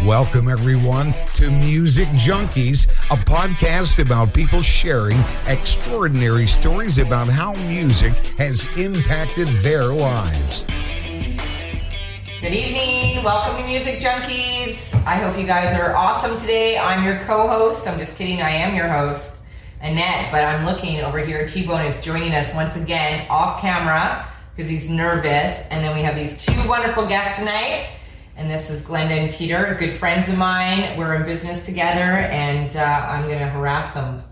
Welcome, everyone, to Music Junkies, a podcast about people sharing extraordinary stories about how music has impacted their lives. Good evening. Welcome to Music Junkies. I hope you guys are awesome today. I'm your co-host. I'm just kidding. I am your host, Annette, but I'm looking over here. T-Bone is joining us once again off camera because he's nervous. And then we have these two wonderful guests tonight. And this is Glenda and Peter, good friends of mine. We're in business together, and I'm going to harass them.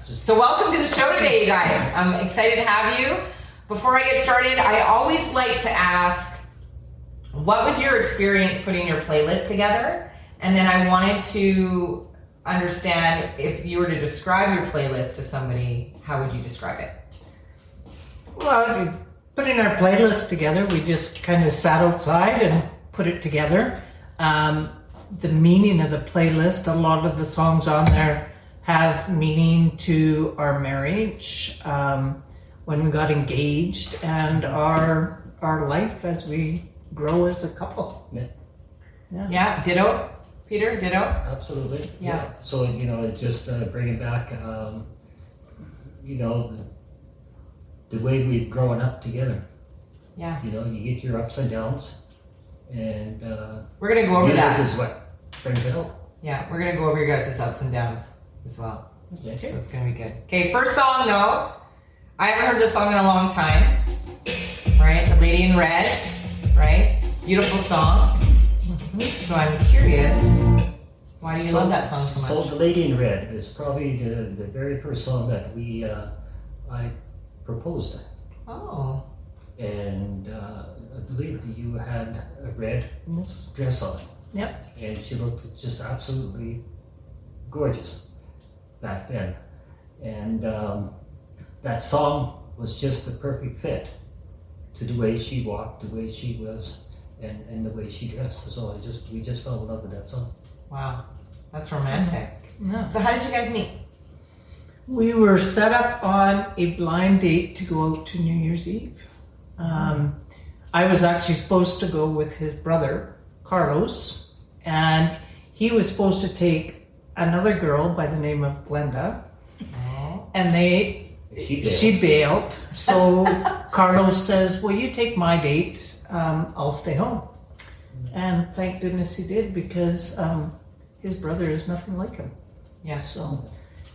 So welcome to the show today, you guys. I'm excited to have you. Before I get started, I always like to ask, what was your experience putting your playlist together? And then I wanted to understand, if you were to describe your playlist to somebody, how would you describe it? Well, putting our playlist together, we just kind of sat outside and put it together. The meaning of the playlist, a lot of the songs on there have meaning to our marriage, when we got engaged, and our life as we grow as a couple. Yeah, ditto. Peter, ditto? Absolutely. Yeah. So, just bringing back, the way we've grown up together. Yeah. You get your ups and downs, and We're going to go over music that. is what brings it out. Yeah, we're going to go over your guys' ups and downs as well. Okay. So it's going to be good. Okay, first song though. I haven't heard this song in a long time. Right? The Lady in Red. Right? Beautiful song. So I'm curious, why do you love that song so much? So The Lady in Red is probably the very first song that I proposed. Oh. And I believe that you had a red dress on. Yep. And she looked just absolutely gorgeous back then. And that song was just the perfect fit to the way she walked, the way she was, and the way she dressed. So we just fell in love with that song. Wow. That's romantic. Yeah. So how did you guys meet? We were set up on a blind date to go out to New Year's Eve. I was actually supposed to go with his brother, Carlos, and he was supposed to take another girl by the name of Glenda, and she bailed. So Carlos says, well, you take my date, I'll stay home. And thank goodness he did, because his brother is nothing like him. Yeah. So,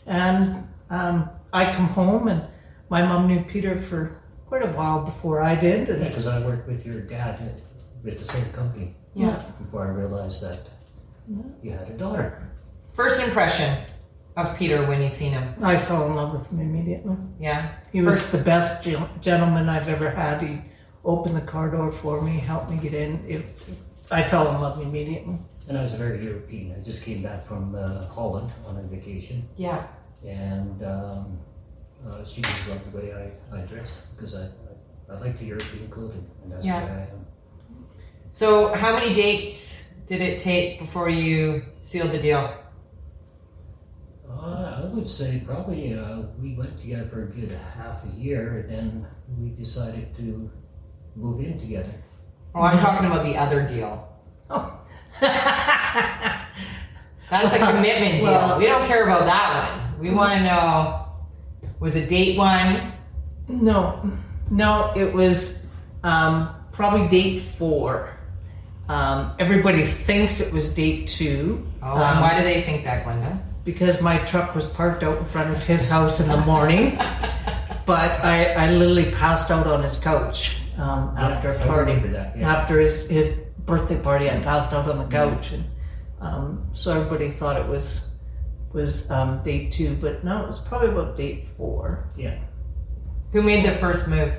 and I come home, and my mom knew Peter for quite a while before I did. Yeah, because I worked with your dad with the same company. Yeah. Before I realized that you had a daughter. First impression of Peter when you seen him? I fell in love with him immediately. Yeah. He was the best gentleman I've ever had. He opened the car door for me, helped me get in. I fell in love immediately. And I was very European. I just came back from Holland on a vacation. Yeah. And she just loved the way I dressed, because I like the European clothing, and that's Yeah. the way I am. So how many dates did it take before you sealed the deal? I would say probably we went together for a good half a year, and then we decided to move in together. Oh, I'm talking about the other deal. Oh. That's a commitment deal. Well, we don't care about that one. We want to know, was it date one? No, it was probably date 4. Everybody thinks it was date 2. Oh, and why do they think that, Glenda? Because my truck was parked out in front of his house in the morning, but I literally passed out on his couch after a party. I remember that, yeah. After his birthday party, I passed out on the couch, and so everybody thought it was date 2, but no, it was probably about date 4. Yeah. Who made the first move?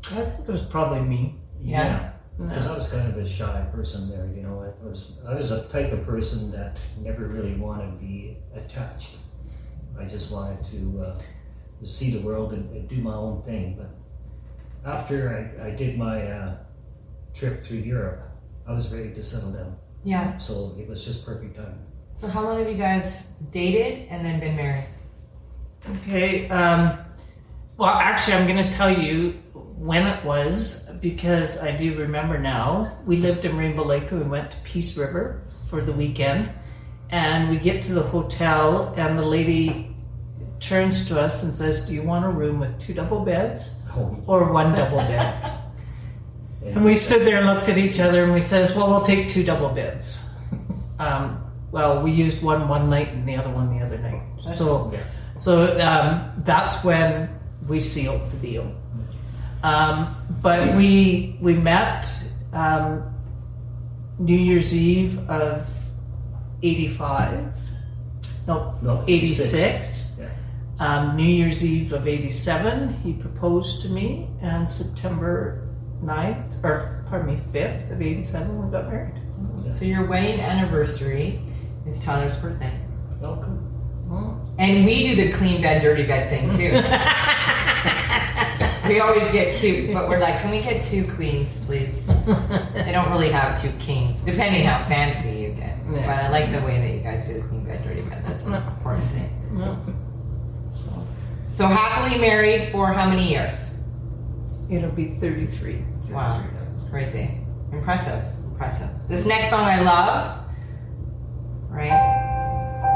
I think it was probably me. Yeah. Because I was kind of a shy person there, I was a type of person that never really wanted to be attached. I just wanted to see the world and do my own thing. But after I did my trip through Europe, I was ready to settle down. Yeah. So it was just perfect time. So how long have you guys dated and then been married? Okay. Well, actually, I'm going to tell you when it was, because I do remember now. We lived in Rainbow Lake and we went to Peace River for the weekend. And we get to the hotel and the lady turns to us and says, do you want a room with 2 double beds or 1 double bed? And we stood there and looked at each other and we says, well, we'll take 2 double beds. Well, we used one night and the other one the other night. So that's when we sealed the deal. But we met New Year's Eve of 86. Yeah. New Year's Eve of 87, he proposed to me, and September 5th of 87, we got married. So your wedding anniversary is Tyler's birthday. Oh, cool. And we do the clean bed, dirty bed thing too. We always get 2, but we're like, can we get 2 queens, please? They don't really have 2 kings, depending how fancy you get. Yeah. But I like the way that you guys do the clean bed, dirty bed. That's an important thing. No. So happily married for how many years? It'll be 33. Wow, crazy. Impressive. This next song I love, right?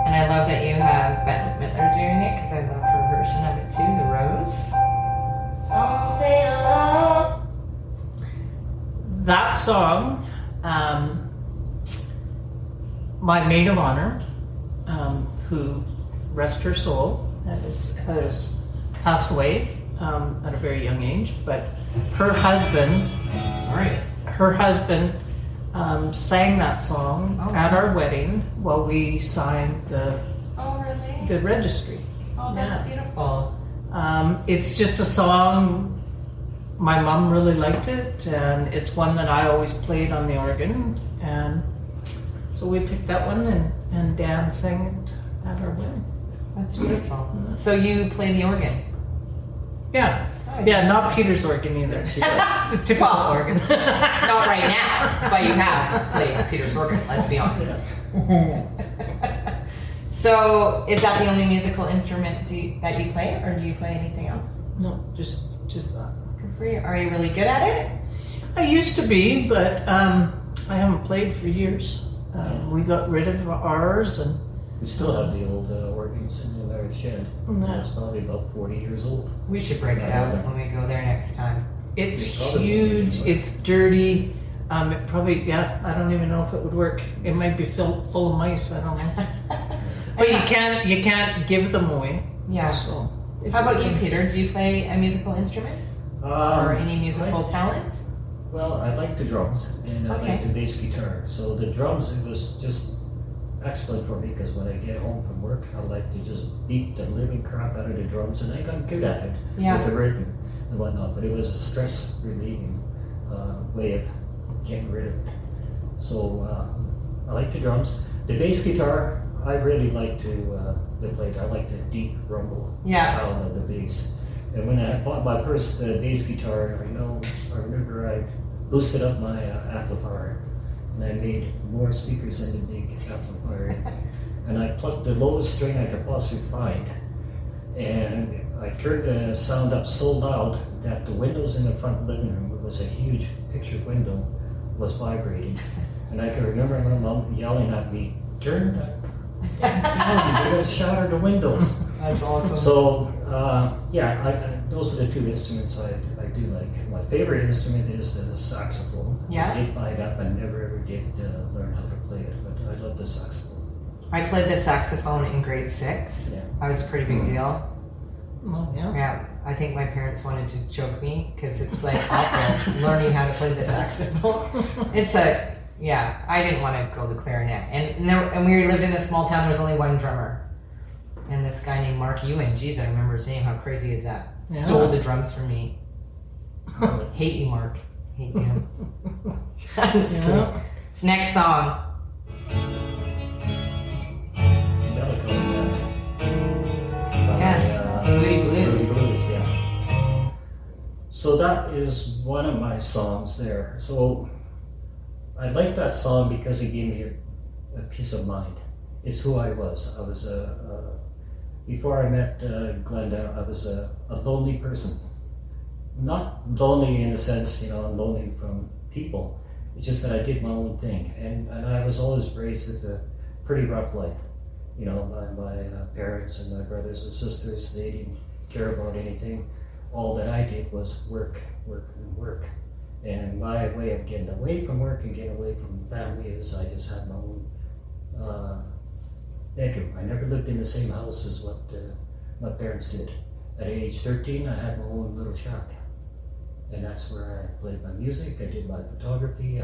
And I love that you have Bette Midler doing it because I love her version of it too, The Rose. Some say love. That song, my maid of honor, who, rest her soul, has passed away at a very young age, but her husband sang that song at our wedding while we signed the registry. Oh, that's beautiful. It's just a song, my mom really liked it, and it's one that I always played on the organ, and so we picked that one, and Dan sang it at our wedding. That's beautiful. So you play the organ? Yeah. Yeah, not Peter's organ either. The typical organ. Not right now, but you have played Peter's organ, let's be honest. So is that the only musical instrument that you play, or do you play anything else? No, just that. Good for you. Are you really good at it? I used to be, but I haven't played for years. We got rid of ours, and We still have the old organs in our shed. Yeah. It's probably about 40 years old. We should break it out when we go there next time. it's huge. It's dirty. It probably, I don't even know if it would work. It might be full of mice. I don't know. But you can't give them away. Yeah. So How about you, Peter? Do you play a musical instrument or any musical talent? Well, I like the drums and I like the bass guitar. So the drums, it was just excellent for me because when I get home from work, I like to just beat the living crap out of the drums, and I got good at it with the rhythm and whatnot. But it was a stress relieving way of getting rid of it. So I like the drums. The bass guitar, I really like to play it. I like the deep rumble sound of the bass. And when I bought my first bass guitar, I remember I boosted up my amplifier, and I made more speakers in the big amplifier. And I plucked the lowest string I could possibly find, and I turned the sound up so loud that the windows in the front living room, it was a huge picture window, was vibrating. And I can remember my mom yelling at me, "Turn that down, you're gonna shatter the windows." That's awesome. So those are the two instruments I do like. My favorite instrument is the saxophone. Yeah. I did buy that, but never ever did learn how to play it. But I love the saxophone. I played the saxophone in grade 6. Yeah. That was a pretty big deal. Oh, yeah. Yeah, I think my parents wanted to choke me because it's like awful learning how to play the saxophone. I didn't want to go the clarinet. And we lived in a small town, there was only one drummer. And this guy named Mark Ewan, geez, I remember his name, how crazy is that? Yeah. Stole the drums from me. Hate you, Mark. Hate you. I'm just kidding. This next song. Booty Blues. Yeah. So that is one of my songs there. So I like that song because it gave me a peace of mind. It's who I was. I was before I met Glenda, I was a lonely person. not lonely in the sense, I'm lonely from people. It's just that I did my own thing, and I was always raised with a pretty rough life. My parents and my brothers and sisters, they didn't care about anything. All that I did was work, work, and work. And my way of getting away from work and getting away from family is I just had my own bedroom. I never lived in the same house as what my parents did. At age 13, I had my own little shack. And that's where I played my music, I did my photography.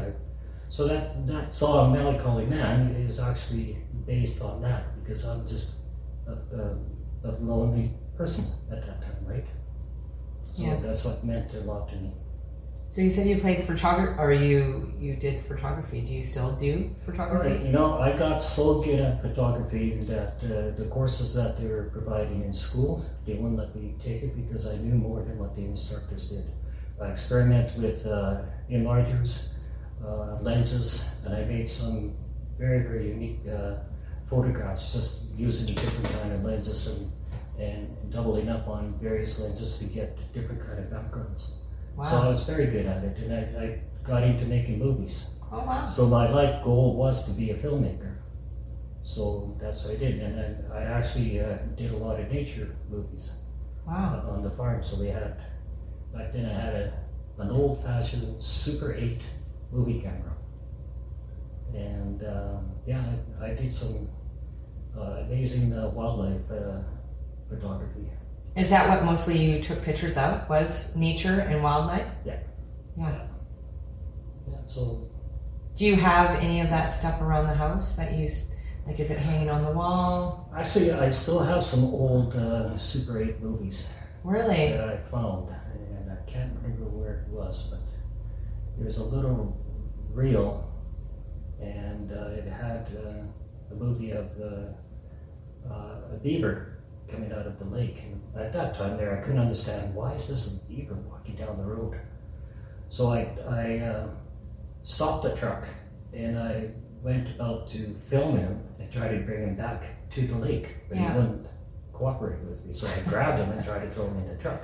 So that song, Melancholy Man, is actually based on that, because I'm just a lonely person at that time, right? So that's what meant a lot to me. So you said you played photography, or you did photography. Do you still do photography? Right. I got so good at photography that the courses that they were providing in school, they wouldn't let me take it because I knew more than what the instructors did. I experimented with enlargers, lenses, and I made some very, very unique photographs just using different kind of lenses and doubling up on various lenses to get different kind of backgrounds. Wow. So I was very good at it, and I got into making movies. Oh wow. So my life goal was to be a filmmaker. So that's what I did, and I actually did a lot of nature movies. Wow. On the farm. So back then I had an old-fashioned Super 8 movie camera. And I did some amazing wildlife photography. Is that what mostly you took pictures of? Was nature and wildlife? Yeah. Yeah. Yeah, so... Do you have any of that stuff around the house that you, like, is it hanging on the wall? Actually, I still have some old Super 8 movies. Really? That I found, and I can't remember where it was, but there's a little reel, and it had a movie of a beaver coming out of the lake. And at that time there, I couldn't understand, why is this a beaver walking down the road? So I stopped the truck, and I went about to film him and try to bring him back to the lake, but he wouldn't cooperate with me. So I grabbed him and tried to throw him in the truck.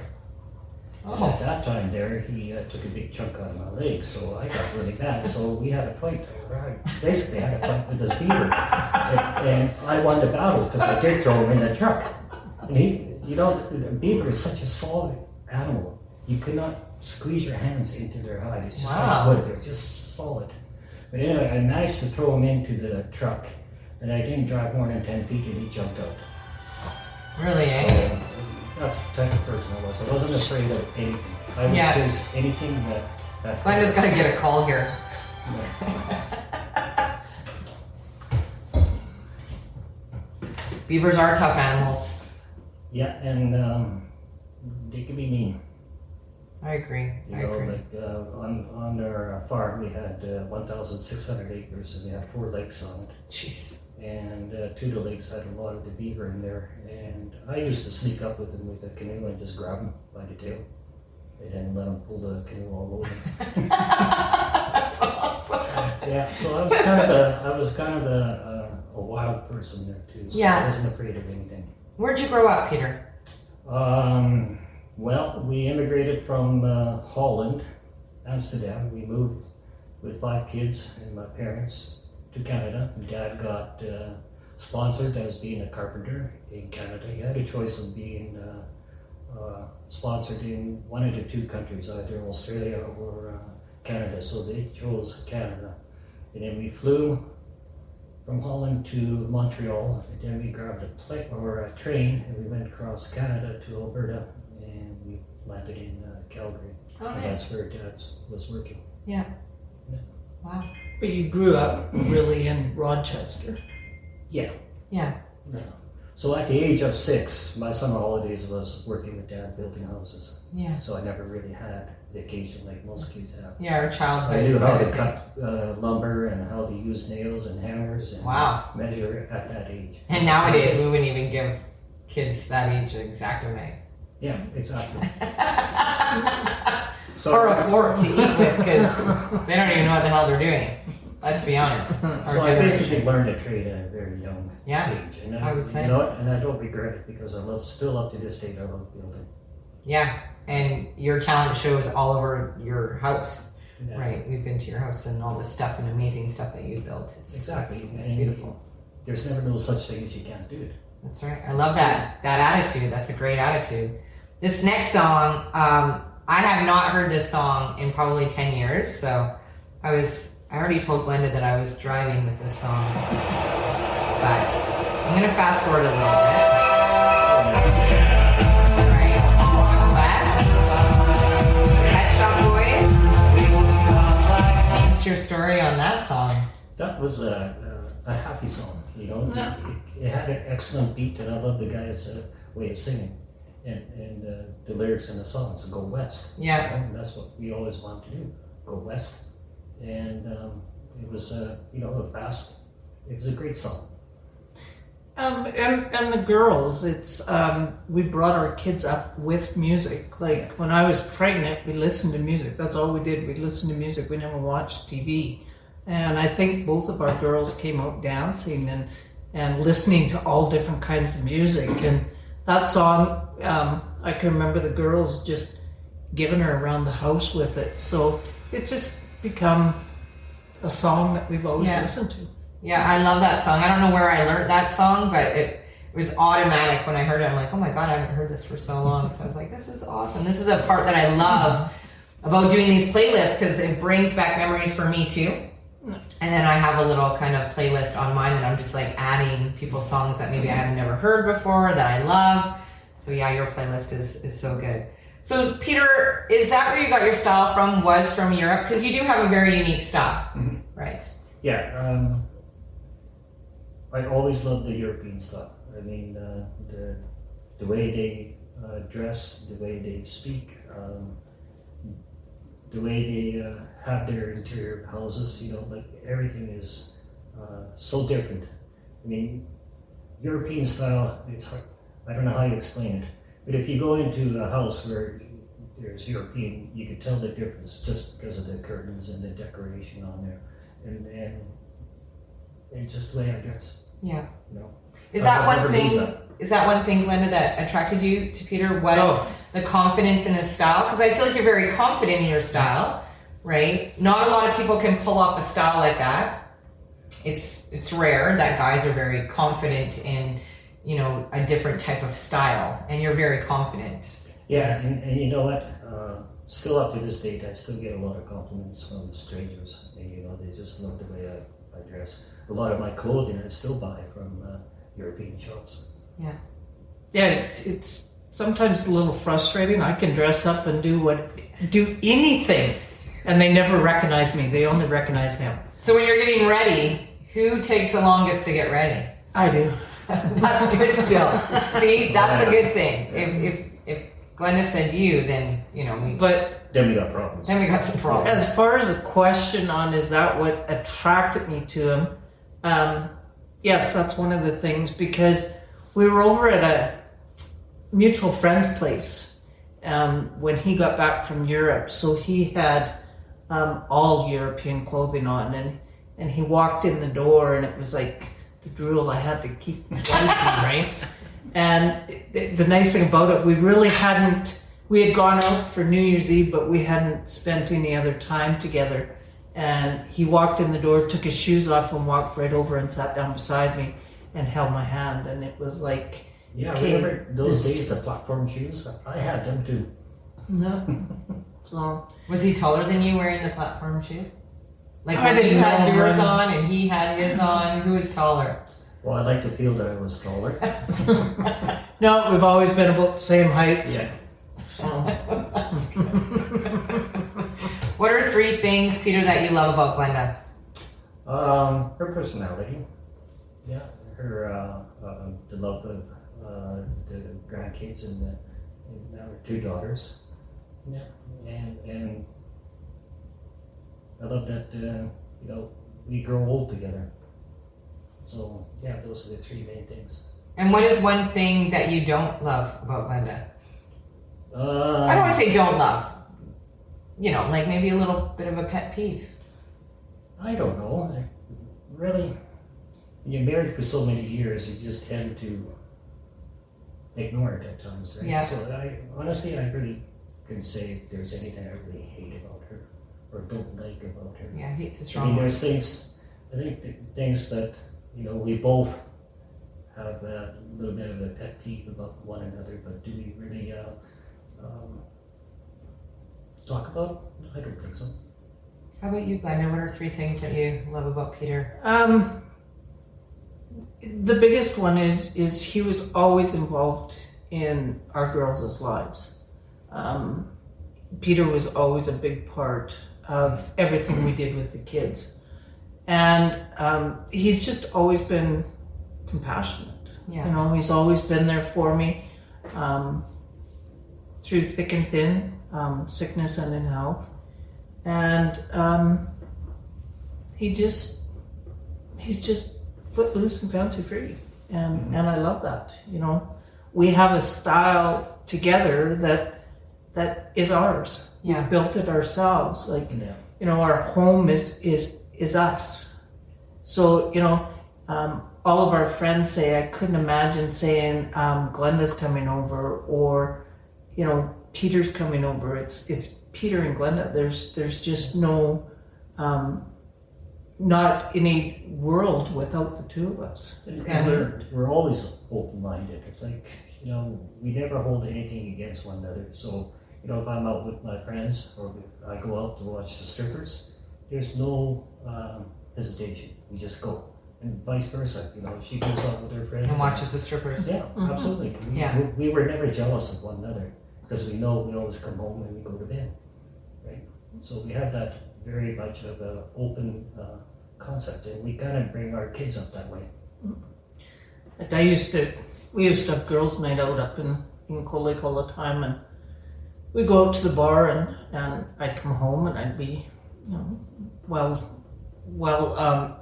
And at that time there, he took a big chunk out of my leg, so I got really bad. So we had a fight. I basically had a fight with this beaver, and I won the battle because I did throw him in the truck. And the beaver is such a solid animal. You could not squeeze your hands into their hide. It's just like wood. They're just solid. But anyway, I managed to throw him into the truck, and I didn't drive more than 10 feet, and he jumped out. Really, So that's the type of person I was. I wasn't afraid of anything. I would chase anything that Glenda's got to get a call here. Beavers are tough animals. Yeah, and they can be mean. I agree. I agree. Like on our farm, we had 1,600 acres, and we had 4 lakes on it. Jeez. And 2 of the lakes had a lot of the beaver in there, and I used to sneak up with them with a canoe and just grab them by the tail, and then let them pull the canoe all over. That's awesome. Yeah, so I was kind of a wild person there too. So I wasn't afraid of anything. Where'd you grow up, Peter? Well, we immigrated from Holland, Amsterdam. We moved with 5 kids and my parents to Canada. My dad got sponsored as being a carpenter in Canada. He had a choice of being sponsored in one of the 2 countries, either Australia or Canada. So they chose Canada. And then we flew from Holland to Montreal, and then we grabbed a train, and we went across Canada to Alberta, and we landed in Calgary. Oh, and nice. that's where Dad was working. Yeah. Yeah. Wow. But you grew up really in Rochester. Yeah. Yeah. Yeah. So at the age of 6, my summer holidays was working with Dad building houses. Yeah. So I never really had vacation like most kids have. Yeah, our childhood. I knew how to cut lumber and how to use nails and hammers and measure at that age. And nowadays, we wouldn't even give kids that age an X-Acto. Yeah, exactly. Or a fork to eat with, because they don't even know what the hell they're doing. Let's be honest. So I basically learned a trade at a very young age. And I would say. You know what? And I don't regret it, because I still up to this day, I love building. Yeah. And your talent shows all over your house, Yeah. right? We've been to your house and all the stuff and amazing stuff that you built. Exactly. It's beautiful. There's never no such thing as you can't do it. That's right. I love that attitude. That's a great attitude. This next song, I have not heard this song in probably 10 years. So I already told Glenda that I was driving with this song, but I'm gonna fast forward a little bit. All right. West. Pet Shop Boys. What's your story on that song? That was a happy song, you know. It had an excellent beat, and I love the guy's way of singing, and the lyrics in the songs go west. Yeah. You know, and that's what we always want to do, go west. And it was you know, a fast. It was a great song. And the girls, it's we brought our kids up with music. Like when I was pregnant, we listened to music. That's all we did. We listened to music. We never watched TV. And I think both of our girls came out dancing and listening to all different kinds of music. And that song, I can remember the girls just giving her around the house with it. So it's just become a song that we've always listened to. Yeah, I love that song. I don't know where I learned that song, but it was automatic when I heard it. I'm like, oh my God, I haven't heard this for so long. So I was like, this is awesome. This is a part that I love about doing these playlists because it brings back memories for me too. And then I have a little kind of playlist on mine that I'm just like adding people's songs that maybe I have never heard before that I love. So yeah, your playlist is so good. So Peter, is that where you got your style from? Was from Europe? Because you do have a very unique style, right? Yeah, I always loved the European stuff. I mean, the way they dress, the way they speak, the way they have their interior houses, you know, like everything is so different. I mean, European style, it's hard, I don't know how you explain it, but if you go into a house where there's European, you can tell the difference just because of the curtains and the decoration on there, and just the way I dress. Yeah. You know, Is that one thing, Glenda, that attracted you to Peter was the confidence in his style? Because I feel like you're very confident in your style, right? Not a lot of people can pull off a style like that. It's rare that guys are very confident in, you know, a different type of style, and you're very confident. Yeah, and you know what? Still up to this date, I still get a lot of compliments from strangers, and you know, they just love the way I dress. A lot of my clothing I still buy from European shops. Yeah. Yeah, it's sometimes a little frustrating. I can dress up and do anything, and they never recognize me. They only recognize him. So when you're getting ready, who takes the longest to get ready? I do. That's good still. See, that's a good thing. If Glenda said you, then, you know, Then we got problems. then we got some problems. As far as a question on is that what attracted me to him, yes, that's one of the things, because we were over at a mutual friend's place when he got back from Europe. So he had all European clothing on, and he walked in the door, and it was like the drool I had to keep wiping, right? And the nice thing about it, we had gone out for New Year's Eve, but we hadn't spent any other time together. And he walked in the door, took his shoes off, and walked right over and sat down beside me and held my hand. And it was like, yeah, remember those days, the platform shoes? I had them too. no. So Was he taller than you wearing the platform shoes? Like I when didn't you had know yours when. on and he had his on, who was taller? Well, I like to feel that I was taller. no, we've always been about the same height. Yeah. So, What are 3 things, Peter, that you love about Glenda? Her personality. Yeah, her the love of the grandkids and now her 2 daughters. Yeah, and I love that you know, we grow old together. So yeah, those are the 3 main things. And what is one thing that you don't love about Glenda? I don't want to say don't love. You know, like maybe a little bit of a pet peeve. I don't know. Really, when you're married for so many years, you just tend to ignore it at times, right? Yeah. So I can say if there's anything I really hate about her or don't like about her. Yeah, hate's a I strong mean, word. there's things, I think things that, we both have a little bit of a pet peeve about one another, but do we really talk about? I don't think so. How about you, Glenda? What are 3 things that you love about Peter? The biggest one is he was always involved in our girls' lives. Peter was always a big part of everything we did with the kids. And he's just always been compassionate. Yeah. He's always been there for me through thick and thin, sickness and in health. And he's just footloose and fancy free. And I love that. We have a style together that is ours. Yeah. We've built it ourselves. Yeah. Our home is us. So, all of our friends say, I couldn't imagine saying, Glenda's coming over, or, Peter's coming over. It's Peter and Glenda. There's just no, not any world without the two of us. And we're always open-minded. It's like, we never hold anything against one another. So, if I'm out with my friends or I go out to watch the strippers, there's no hesitation. We just go. And vice versa. She goes out with her friends. And watches the strippers. Yeah, absolutely. We were never jealous of one another because we know we always come home and we go to bed, right? So we have that very much of an open concept, and we kind of bring our kids up that way. Like we used to have girls' night out up in Cold Lake all the time, and we'd go out to the bar, and I'd come home and I'd be, well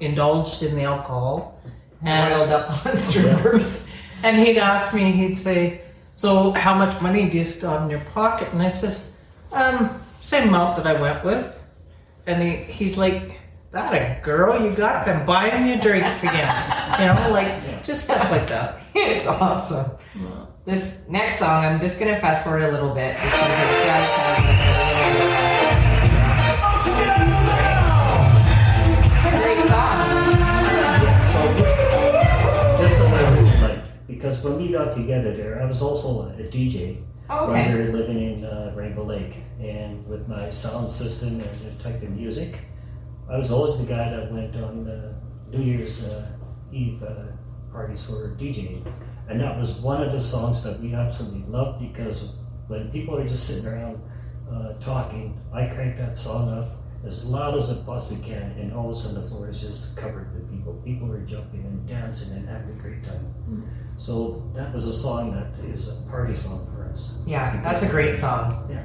indulged in the alcohol and Oiled up on strippers. And he'd ask me, he'd say, so how much money do you still have in your pocket? And I says, same amount that I went with. And he's like, that a girl? You got them buying you drinks again. Just stuff like that. It's awesome. Yeah. This next song, I'm just going to fast forward a little bit because it does have a great song. Just what I really liked, because when we got together there, I was also a DJ. Oh, when okay. we were living in Rainbow Lake, and with my sound system and the type of music, I was always the guy that went on New Year's Eve parties for DJing, and that was one of the songs that we absolutely loved, because when people are just sitting around talking, I crank that song up as loud as it possibly can, and all of a sudden the floor is just covered with people. People are jumping and dancing and having a great time. Mm-hmm. So that was a song that is a party song for us. Yeah, that's a great song. Yeah.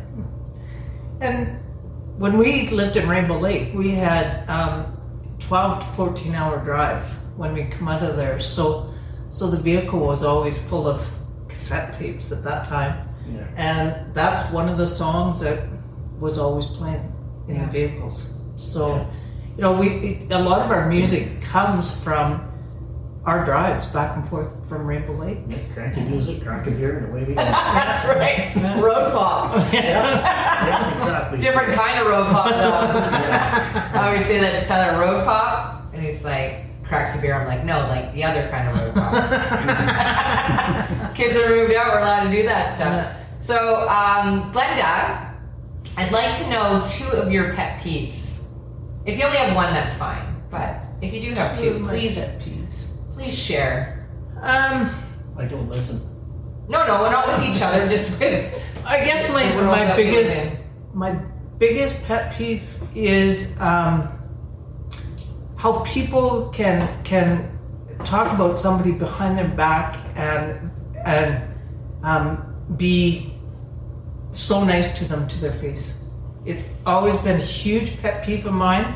And when we lived in Rainbow Lake, we had 12 to 14 hour drive when we come out of there. So the vehicle was always full of cassette tapes at that time. Yeah. And that's one of the songs that was always playing in the vehicles. So, a lot of our music comes from our drives back and forth from Rainbow Lake. Yeah, cranky music, crank a beer, and away we go. That's right. Road pop. Yeah, exactly. Different kind of road pop though. I always say that to Tyler, road pop, and he's like, cracks a beer. I'm like, no, like the other kind of road pop. Kids are moved out, we're allowed to do that stuff. Yeah. So, Glenda, I'd like to know 2 of your pet peeves. If you only have one, that's fine. But if you do have 2, please share. I don't listen. No, we're not with each other, just with. I guess the world my that we live my biggest pet peeve is how people can talk about somebody behind their back and be so nice to them to their face. It's always been a huge pet peeve of mine.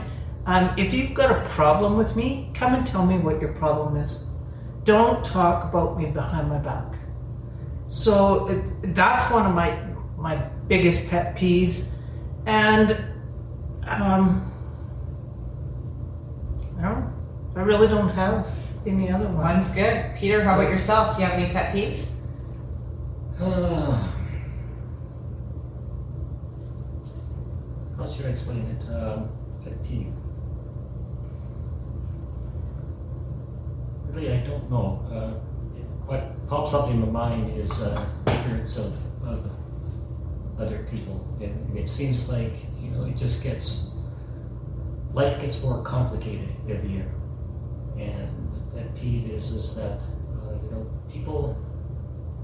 If you've got a problem with me, come and tell me what your problem is. Don't talk about me behind my back. So that's one of my biggest pet peeves. And I really don't have any other ones. One's good. Peter, how about yourself? Do you have any pet peeves? how should I explain it? Pet peeve. Really, I don't know. What pops up in my mind is ignorance of other people. And it seems like, it just life gets more complicated every year. And the pet peeve is that, people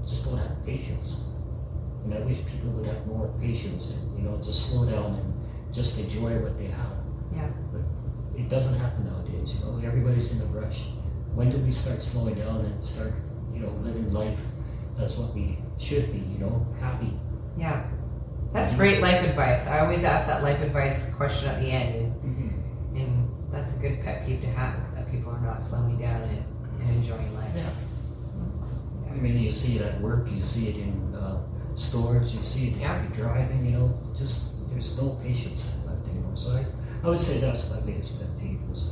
just don't have patience. And I wish people would have more patience and, just slow down and just enjoy what they have. Yeah. But it doesn't happen nowadays, everybody's in a rush. When do we start slowing down and start, living life as what we should be, happy? Yeah. That's great life advice. I always ask that life advice question at the end, and that's a good pet peeve to have, that people are not slowing down and enjoying life. Yeah. I mean, you see it at work, you see it in stores, you see it if you're driving, just there's no patience left anymore. So I would say that's my biggest pet peeve is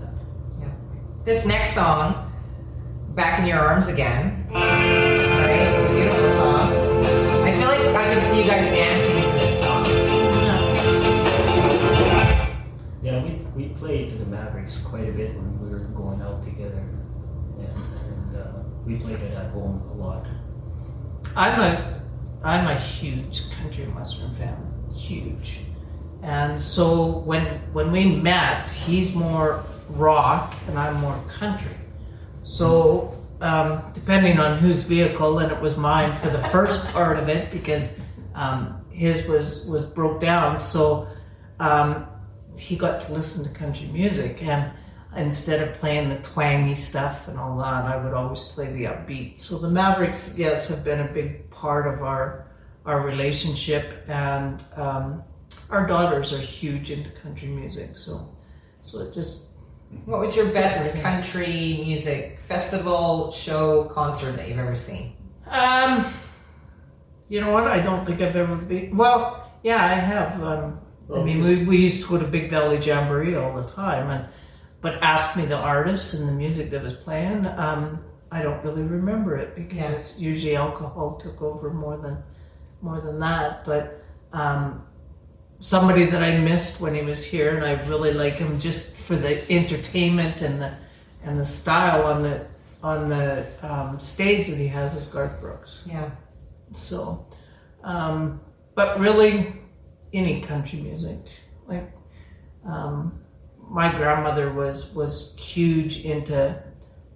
that. Yeah. This next song, Back in Your Arms Again. All right, it's a beautiful song. I feel like I can see you guys dancing to this song. Yeah, we played the Mavericks quite a bit when we were going out together, and we played it at home a lot. I'm a huge country and western fan, huge, and so when we met, he's more rock and I'm more country. So depending on whose vehicle, and it was mine for the first part of it because his was broke down. So he got to listen to country music, and instead of playing the twangy stuff and all that, I would always play the upbeat. So the Mavericks, yes, have been a big part of our relationship, and our daughters are huge into country music. So it just. What was your best country music festival, show, concert that you've ever seen? You know what? I don't think I've ever been. Well, yeah, I have. I mean, we used to go to Big Valley Jamboree all the time, but ask me the artists and the music that was playing. I don't really remember it because usually alcohol took over more than that. But somebody that I missed when he was here, and I really like him just for the entertainment and the style on the stage that he has is Garth Brooks. Yeah. So, but really, any country music. Like, my grandmother was huge into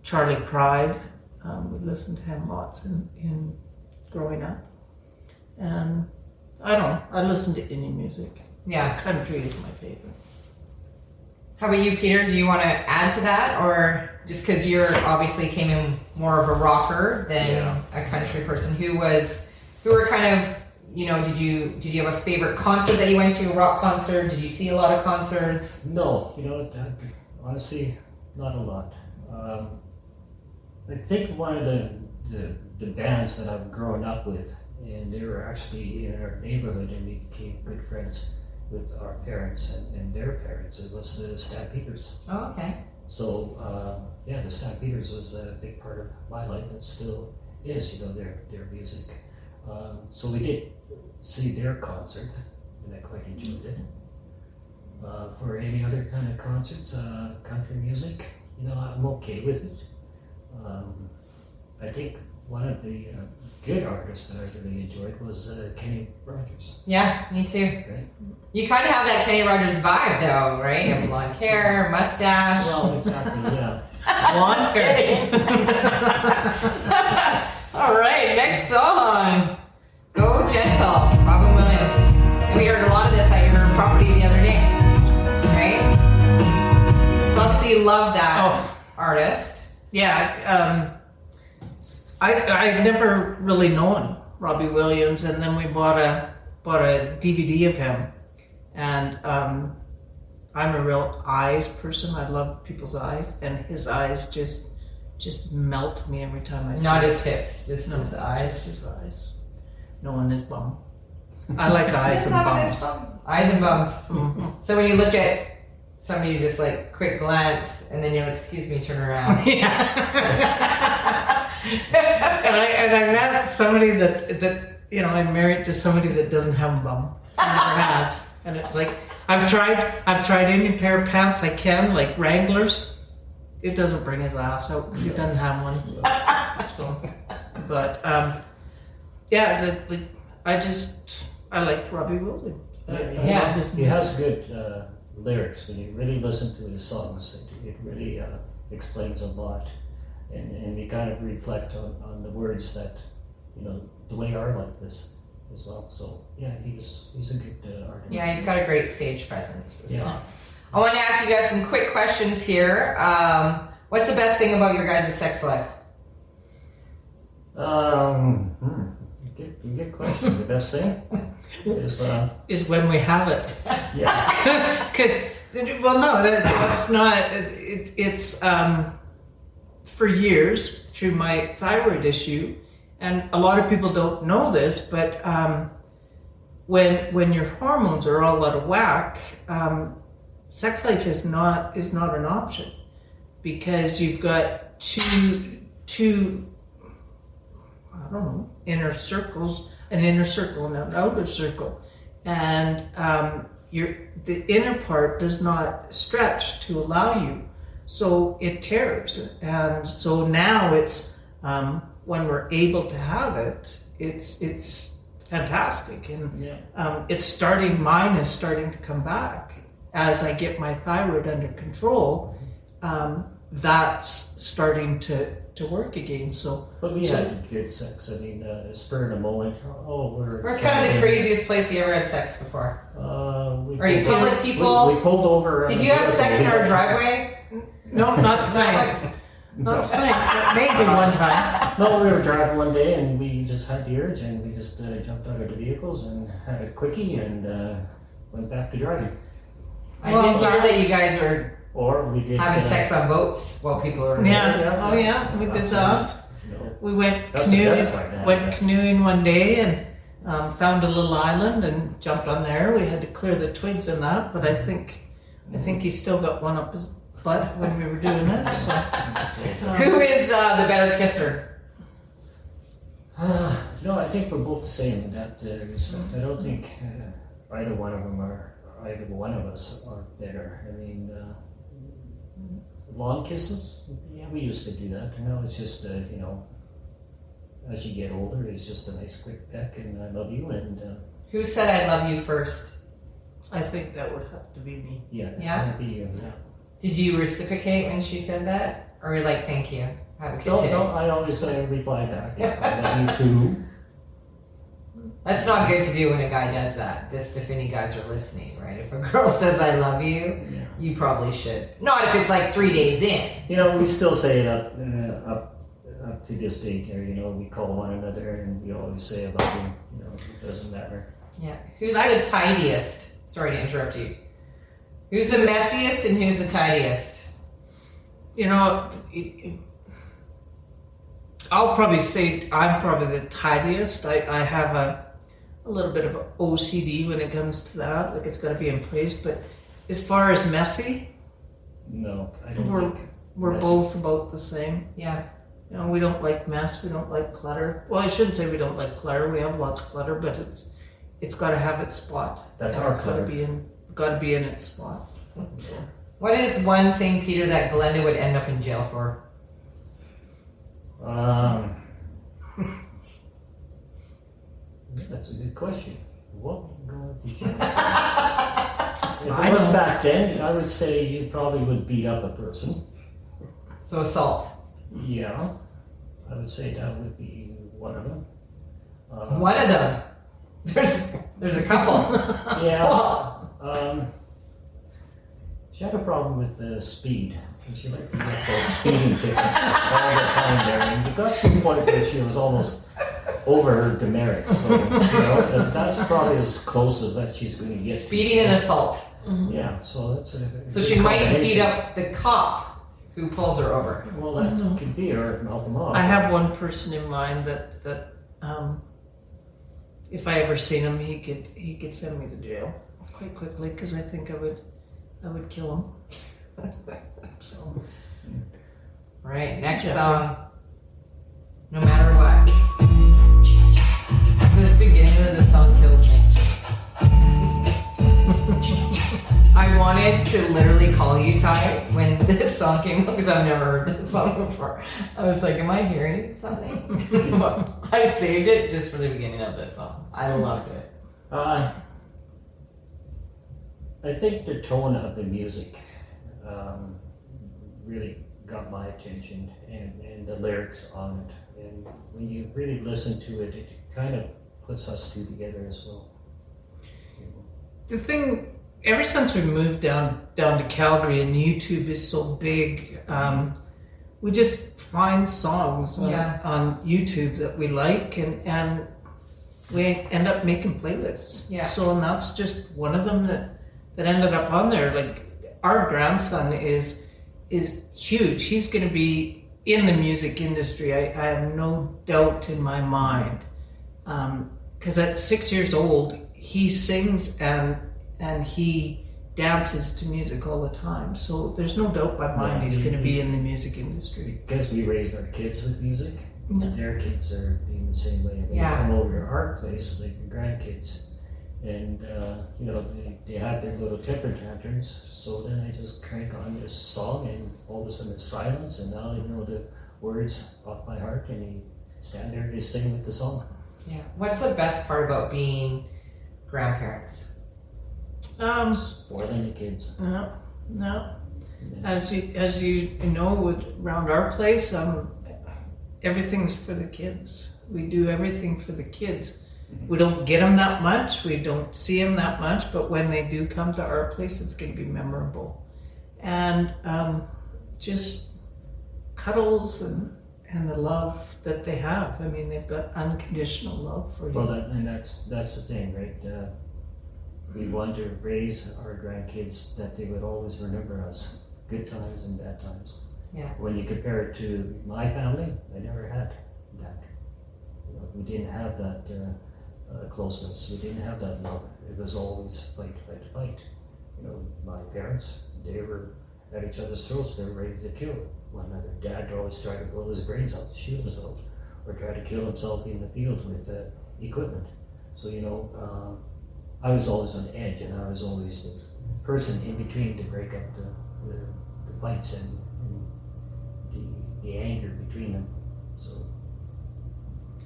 Charlie Pride. We listened to him lots in growing up, and I don't know. I listen to any music. Yeah. Country is my favorite. How about you, Peter? Do you want to add to that, or just because you're obviously came in more of a rocker than a country person? Who were kind of, did you have a favorite concert that you went to, a rock concert? Did you see a lot of concerts? No, honestly, not a lot. I think one of the bands that I've grown up with, and they were actually in our neighborhood, and we became good friends with our parents and their parents. It was the Stampeders. Oh, okay. So the Stampeders was a big part of my life, and still is. Their music. So we did see their concert, and I quite enjoyed it. For any other kind of concerts, country music, I'm okay with it. I think one of the good artists that I really enjoyed was Kenny Rogers. Yeah, me too. Right? You kind of have that Kenny Rogers vibe, though, right? You have blonde hair, mustache. Well, exactly, yeah. Blonde hair. All right, next song. Go Gentle, Robin Williams. And we heard a lot of this at your property the other day, right? So obviously you love that artist. Yeah, I'd never really known Robbie Williams, and then we bought a DVD of him, and I'm a real eyes person. I love people's eyes, and his eyes just melt me every time I see Not him. his hips, just his eyes. Just his eyes. No, on his bum. I like eyes and bums. Eyes and bums. Mm-hmm. So when you look at somebody, you just like quick glance, and then you're like, "Excuse me," turn around. and I met somebody that I'm married to somebody that doesn't have a bum. Never has. And it's like, I've tried any pair of pants I can, like Wranglers. It doesn't bring his ass out. He doesn't have one. So, but yeah, I like Robbie Wilson. Yeah. He has good lyrics. When you really listen to his songs, it really explains a lot, and you kind of reflect on the words that, you know, the way are like this as well. So yeah, he's a good artist. Yeah, he's got a great stage presence as Yeah. well. I want to ask you guys some quick questions here. What's the best thing about your guys' sex life? Good question. The best thing Is when we have it. yeah. Well, no, that's not. It's for years through my thyroid issue, and a lot of people don't know this, but when your hormones are all out of whack, sex life is not an option, because you've got two I don't know, inner circles, an inner circle and an outer circle, and the inner part does not stretch to allow you, so it tears. And so now it's when we're able to have it, it's fantastic, and mine is starting to come back as I get my thyroid under control. That's starting to work again. So, but we had good sex. I mean, spur in a moment. Where's kind of the craziest place you ever had sex before? Are you public people? We pulled over. Did you have sex in our driveway? No, not tonight. Not tonight. Maybe one time. No, we were driving one day and we just had the urge, and we just jumped out of the vehicles and had a quickie and went back to driving. I did hear that you guys are Or we did having sex on boats while people are Yeah. Oh yeah, we did that. No. We went That's the best part now, yeah. canoeing one day and found a little island and jumped on there. We had to clear the twigs and that, but I think he still got one up his butt when we were doing it. So. Who is the better kisser? No, I think we're both the same in that respect. I don't think either one of us are better. I mean, long kisses, yeah, we used to do that. Now it's just, you know, as you get older, it's just a nice quick peck and I love you. And Who said I love you first? I think that would have to be me. yeah, Yeah? that'd be you. Yeah. Did you reciprocate when she said that? Or were you like, thank you, have a good day? No, I always reply back. Yeah, I love you too. That's not good to do when a guy does that, just if any guys are listening, right? If a girl says I love you, Yeah. you probably should. Not if it's like 3 days in. You know, we still say it up to this date there, you know, we call one another and we always say I love you, you know, it doesn't matter. Yeah. Who's the tidiest? Sorry to interrupt you. Who's the messiest and who's the tidiest? You know, I'll probably say I'm probably the tidiest. I have a little bit of OCD when it comes to that. Like, it's got to be in place. But as far as messy, No, I don't think we're messy. both about the same. Yeah. You know, we don't like mess. We don't like clutter. Well, I shouldn't say we don't like clutter. We have lots of clutter, but it's got to have its spot. That's our It's clutter. got to be in its spot. What is one thing, Peter, that Glenda would end up in jail for? That's a good question. What would go to jail? If it was back then, I would say you probably would beat up a person. So assault. Yeah, I would say that would be one of them. One of them. There's a couple. Yeah. She had a problem with speed. And she liked to get those speeding tickets all the time there. And it got to the point where she was almost over her demerits. So, you know, that's probably as close as that she's going to get. Speeding and assault. Yeah, so that's a So good she might combination. beat up the cop who pulls her over. Well, that could be her mouth them off. I have one person in mind that if I ever seen him, he could send me to jail quite quickly, because I think I would kill him. So Right, next Yeah. song. No matter what. This beginning of the song kills me. wanted to literally call you, Ty, when this song came up because I've never heard this song before. I was like, am I hearing something? But I saved it just for the beginning of this song. I loved it. I think the tone of the music really got my attention, and the lyrics on it. And when you really listen to it, it kind of puts us two together as well. The thing, ever since we moved down to Calgary and YouTube is so big, we just find songs on YouTube that we like, and we end up making playlists. Yeah. So, and that's just one of them that ended up on there. Like, our grandson is huge. He's going to be in the music industry. I have no doubt in my mind. Because at 6 years old, he sings and he dances to music all the time. So there's no doubt in my mind he's going to be in the music industry. Because we raised our kids with music, their kids are being the same way. They Yeah. come over to our place, like your grandkids, and they have their little temper tantrums. So then I just crank on this song, and all of a sudden it's silence, and now they know the words off by heart, and they stand there just singing with the song. Yeah. What's the best part about being grandparents? Spoiling the kids. No. Yeah. As you know, around our place, everything's for the kids. We do everything for the kids. We don't get them that much. We don't see them that much. But when they do come to our place, it's going to be memorable. And just cuddles and the love that they have. I mean, they've got unconditional love for you. Well, that's the thing, right? We want to raise our grandkids that they would always remember us, good times and bad times. Yeah. When you compare it to my family, I never had that. We didn't have that closeness. We didn't have that love. It was always fight, fight, fight. My parents, they were at each other's throats. They were ready to kill one another. Dad always tried to blow his brains out, shoot himself, or try to kill himself in the field with equipment. So, I was always on edge, and I was always the person in between to break up the fights and the anger between them. So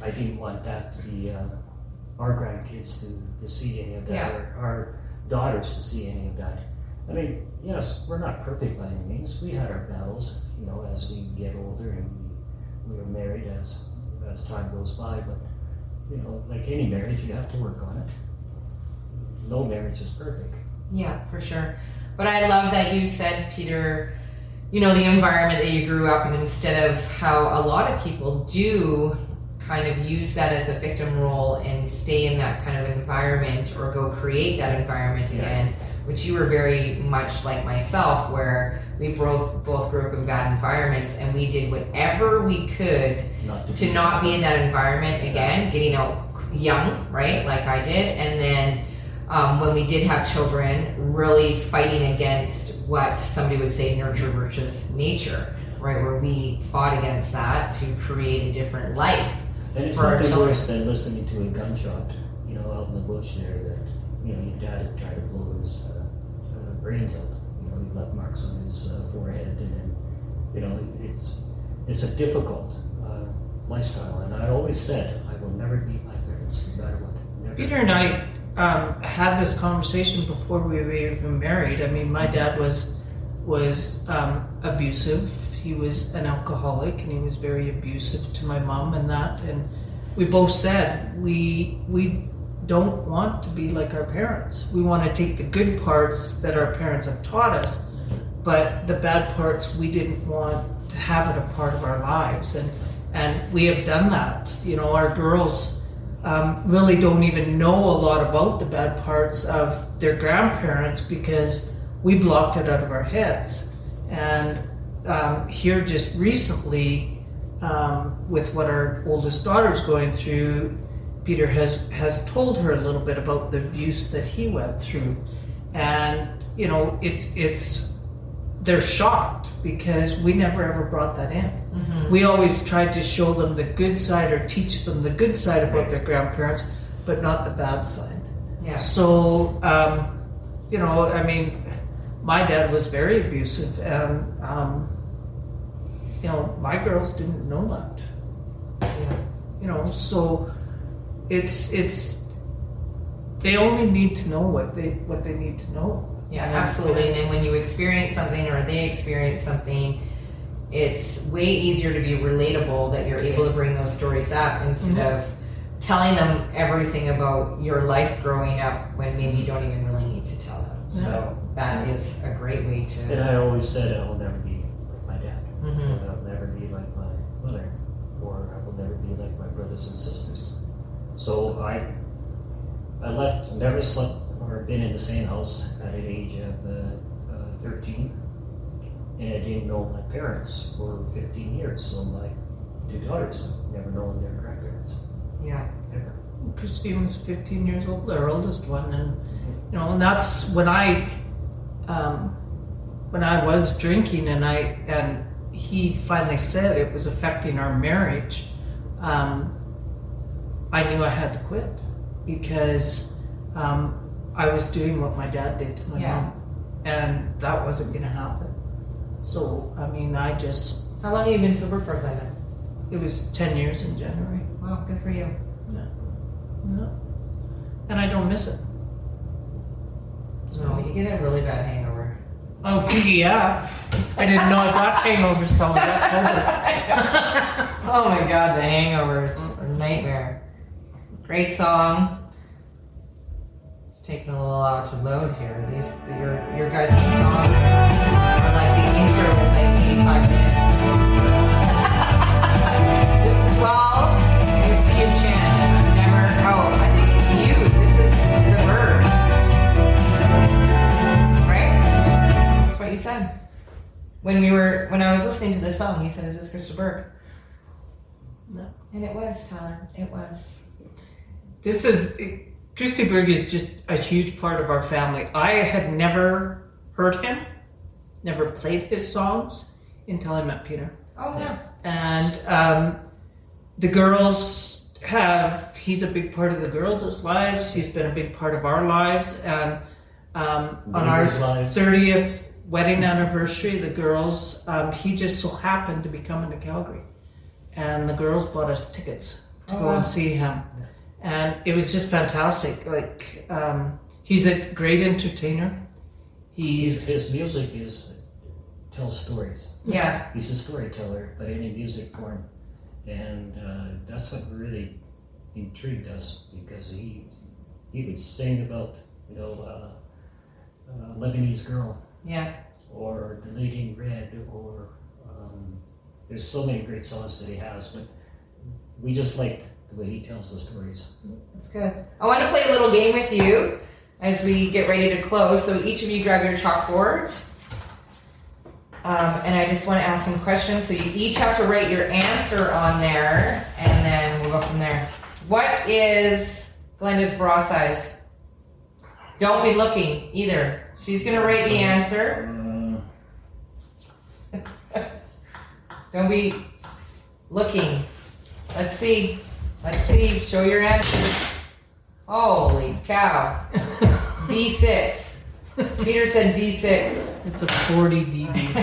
I didn't want that to be our grandkids to see any of that, or our daughters to see any of that. I mean, yes, we're not perfect by any means. We had our battles, as we get older, and we were married as time goes by. But like any marriage, you have to work on it. No marriage is perfect. Yeah, for sure. But I love that you said, Peter, the environment that you grew up in, instead of how a lot of people do kind of use that as a victim role and stay in that kind of environment or go create that environment again, which you were very much like myself, where we both grew up in bad environments, and we did whatever we could to not be in that environment again, getting out young, right, like I did, and then when we did have children, really fighting against what somebody would say nurture versus nature, right, where we fought against that to create a different life. And it's for our nothing children. worse than listening to a gunshot, out in the bush there, that, your dad had tried to blow his brains out. He left marks on his forehead, and then, it's a difficult lifestyle. And I always said, I will never beat my parents, no matter what. Never. Peter and I had this conversation before we were even married. I mean, my dad was abusive. He was an alcoholic, and he was very abusive to my mom and that. And we both said we don't want to be like our parents. We want to take the good parts that our parents have taught us, but the bad parts we didn't want to have it a part of our lives. And we have done that. Our girls really don't even know a lot about the bad parts of their grandparents because we blocked it out of our heads. And here just recently, with what our oldest daughter's going through, Peter has told her a little bit about the abuse that he went through. And, they're shocked because we never ever brought that in. Mm-hmm. We always tried to show them the good side or teach them the good side about their grandparents, but not the bad side. Yeah. So, my dad was very abusive, and my girls didn't know that. Yeah. So it's they only need to know what they need to know. Yeah, absolutely. And then when you experience something or they experience something, it's way easier to be relatable that you're able to bring those stories up instead of telling them everything about your life growing up when maybe you don't even really need to tell them. Yeah. So that is a great way to... And I always said I will never be like my dad. Mhm. I'll never be like my mother, or I will never be like my brothers and sisters. So I left, never slept or been in the same house at an age of 13, and I didn't know my parents for 15 years. So my two daughters never known their grandparents. Yeah. Ever. Christine was 15 years old, our oldest one, and and that's when I was drinking, and he finally said it was affecting our marriage. I knew I had to quit because I was doing what my dad did to my mom, and that wasn't going to happen. So I just... How long have you been sober for, Glenda? It was 10 years in January. Wow, good for you. Yeah. And I don't miss it. No, you get a really bad hangover. Oh, yeah. I didn't know I got hangovers till I got sober. Oh my God, the hangovers are a nightmare. Great song. It's taking a little while to load here. Your guys' songs are like the intro was like 85 minutes. This is you see a chant. I've never. Oh, I think it's you. This is the bird. Right? That's what you said. When I was listening to this song, you said, "Is this Krista Berg?" No. And it was, Tyler. It was. Christy Berg is just a huge part of our family. I had never heard him, never played his songs until I met Peter. Oh, yeah. And the girls he's a big part of the girls' lives. He's been a big part of our lives. And on our 30th wedding anniversary, the girls, he just so happened to be coming to Calgary. And the girls bought us tickets to go and see him. And it was just fantastic. Like, he's a great entertainer. His music tells stories. Yeah. He's a storyteller, but in a music form. And that's what really intrigued us, because he would sing about, Lebanese Girl. Yeah. Or The Lady in Red, or there's so many great songs that he has, but we just like the way he tells the stories. That's good. I want to play a little game with you as we get ready to close. So each of you grab your chalkboard. And I just want to ask some questions. So you each have to write your answer on there, and then we'll go from there. What is Glenda's bra size? Don't be looking either. She's going to write the answer. Don't be looking. Let's see. Show your answers. Holy cow. D6. Peter said D6. It's a 40 DD.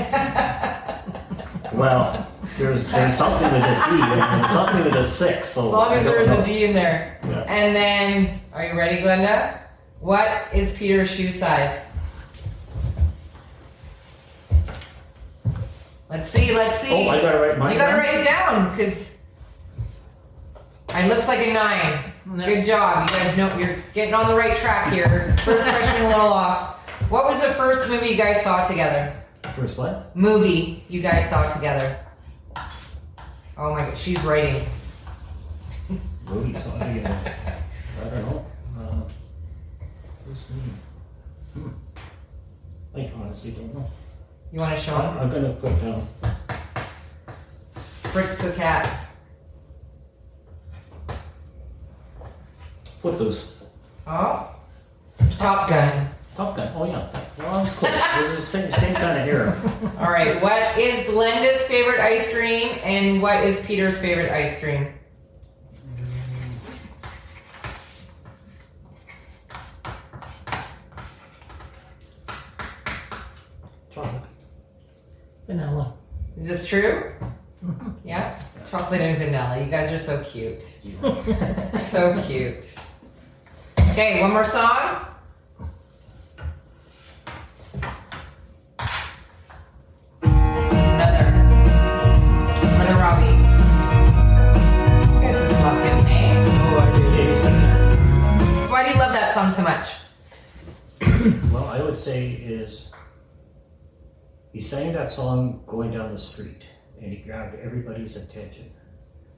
Well, there's something with a D and something with a 6. So as long as there is a D in there. Yeah. And then, are you ready, Glenda? What is Peter's shoe size? Let's see. Oh, I gotta write mine. You gotta down? write it down, because it looks like a 9. No. Good job. You guys know you're getting on the right track here. First question a little off. What was the first movie you guys saw together? First what? Movie you guys saw together. Oh my God, she's writing. Movie song. I don't know. First movie. I honestly don't know. You want to show him? I'm gonna put down. Fritz the cat. Footloose. Oh, it's Top Gun. Top Gun. Oh yeah. Well, I was close. It was the same kind of era. All right. What is Glenda's favorite ice cream, and what is Peter's favorite ice cream? Vanilla. Is this true? Yeah? Chocolate and vanilla. You guys are so cute. So cute. Okay, one more song. Another Robbie. You guys just love him, eh? Oh, I do. So why do you love that song so much? Well, I would say is he sang that song going down the street, and he grabbed everybody's attention.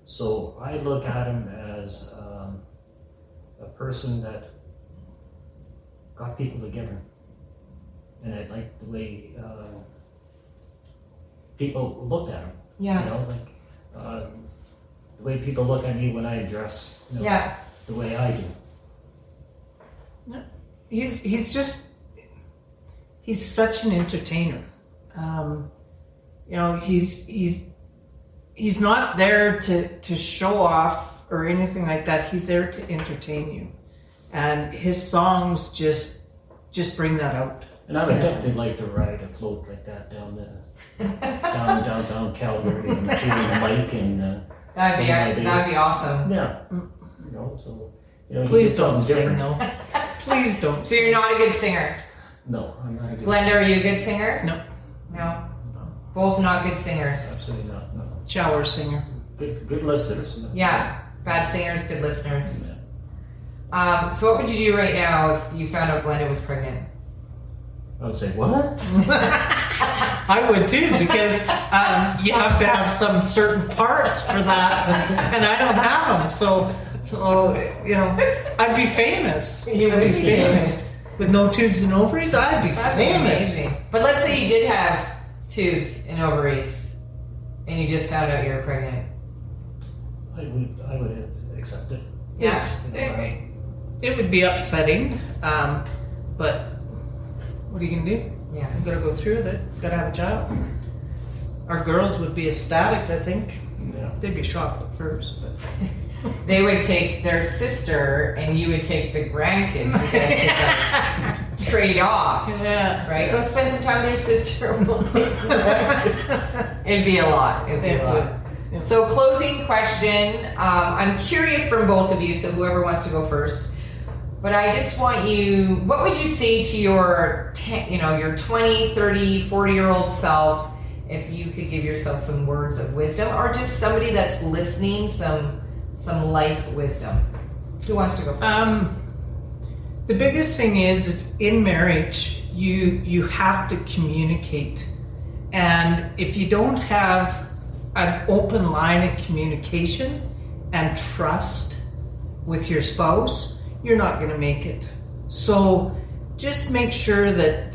So I look at him as a person that got people together, and I like the way people looked at him. Yeah. You know, like the way people look at me when I dress. You know, Yeah. The way I do. He's such an entertainer. You know, he's not there to show off or anything like that. He's there to entertain you, and his songs just bring that out. And I would definitely like to ride a float like that down downtown Calgary and doing the bike and That'd be awesome. yeah, you know. So you know, Please you get don't something sing, different. though. Please don't. So you're not a good singer. No, I'm not a good. Glenda, are you a good singer? No. No. Both not good singers. Absolutely not. No. Shower singer. Good listeners. But Yeah. Bad singers, good listeners. So what would you do right now if you found out Glenda was pregnant? I would say what? I would too, because you have to have some certain parts for that, and I don't have them. So you know, I'd be famous. You would be famous. With no tubes and ovaries, I'd be That'd be famous. amazing. But let's say you did have tubes and ovaries, and you just found out you were pregnant. I would accept it. Yeah. It would be upsetting, but what are you gonna do? Yeah. You gotta go through with it. You gotta have a child. Our girls would be ecstatic, I think. Yeah. They'd be shocked at first, but They would take their sister, and you would take the grandkids. You guys could like, trade off. yeah, Right? Go spend some time with your sister. We'll take the grandkids. It'd be a lot. It'd be It a lot. would. Yeah. So, closing question. I'm curious from both of you, so whoever wants to go first. But I just want you, what would you say to your 20, 30, 40-year-old self if you could give yourself some words of wisdom, or just somebody that's listening, some life wisdom? Who wants to go first? The biggest thing is in marriage, you have to communicate. And if you don't have an open line of communication and trust with your spouse, you're not going to make it. So just make sure that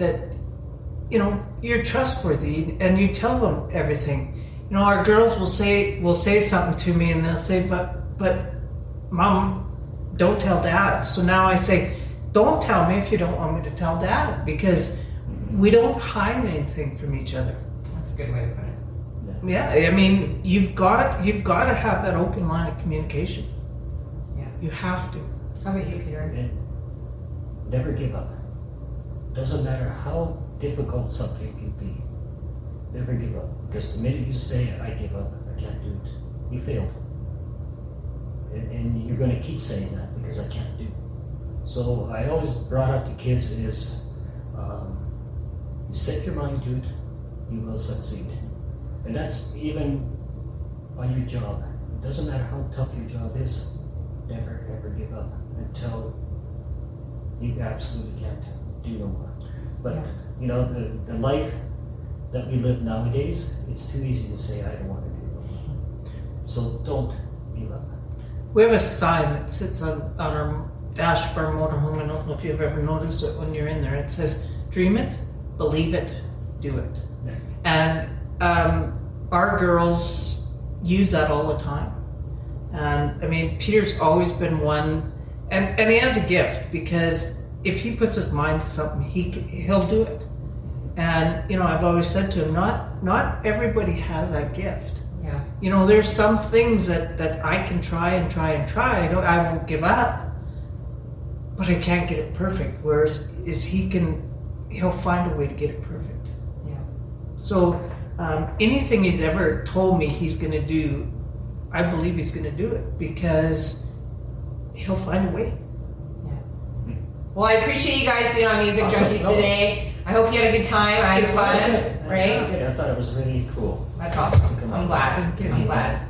you know you're trustworthy and you tell them everything. You know, our girls will say something to me and they'll say, but Mom, don't tell Dad. So now I say, don't tell me if you don't want me to tell Dad, because we don't hide anything from each other. That's a good way to put it. Yeah, I mean, you've got to have that open line of communication. Yeah. You have to. How about you, Peter? And never give up. Doesn't matter how difficult something can be. Never give up. Because the minute you say, I give up, I can't do it, you failed. And you're going to keep saying that because I can't do it. So I always brought up to kids is, you set your mind to it, you will succeed. And that's even on your job. It doesn't matter how tough your job is. Never, ever give up until you absolutely can't do no more. But, you know, the life that we live nowadays, it's too easy to say, I don't want to do no more. So don't give up. We have a sign that sits on our dash of our motorhome. I don't know if you've ever noticed it when you're in there. It says, dream it, believe it, do it. Yeah. And our girls use that all the time. And I mean, Peter's always been one, and he has a gift, because if he puts his mind to something, he'll do it. And you know, I've always said to him, not everybody has that gift. Yeah. You know, there's some things that I can try and try and try. I won't give up, but I can't get it perfect. Whereas he'll find a way to get it perfect. Yeah. So anything he's ever told me he's going to do, I believe he's going to do it because he'll find a way. Well, I appreciate you guys being on Music Awesome. Junkies today. I hope you had a good time. I had fun, right? I thought it was really cool. That's awesome. I'm glad. Thank you. I'm glad.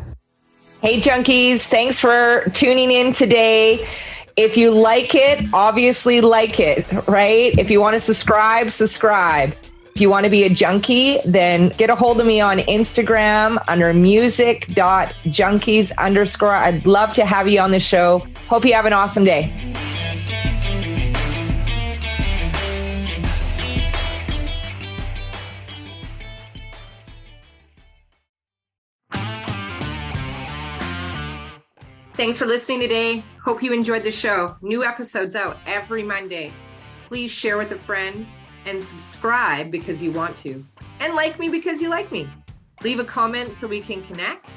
Hey, Junkies. Thanks for tuning in today. If you like it, obviously like it, right? If you want to subscribe, subscribe. If you want to be a junkie, then get a hold of me on Instagram under music.junkies_. I'd love to have you on the show. Hope you have an awesome day. Thanks for listening today. Hope you enjoyed the show. New episodes out every Monday. Please share with a friend and subscribe because you want to. And like me because you like me. Leave a comment so we can connect.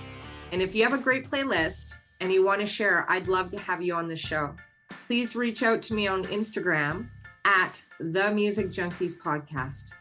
And if you have a great playlist and you want to share, I'd love to have you on the show. Please reach out to me on Instagram at The Music Junkies Podcast.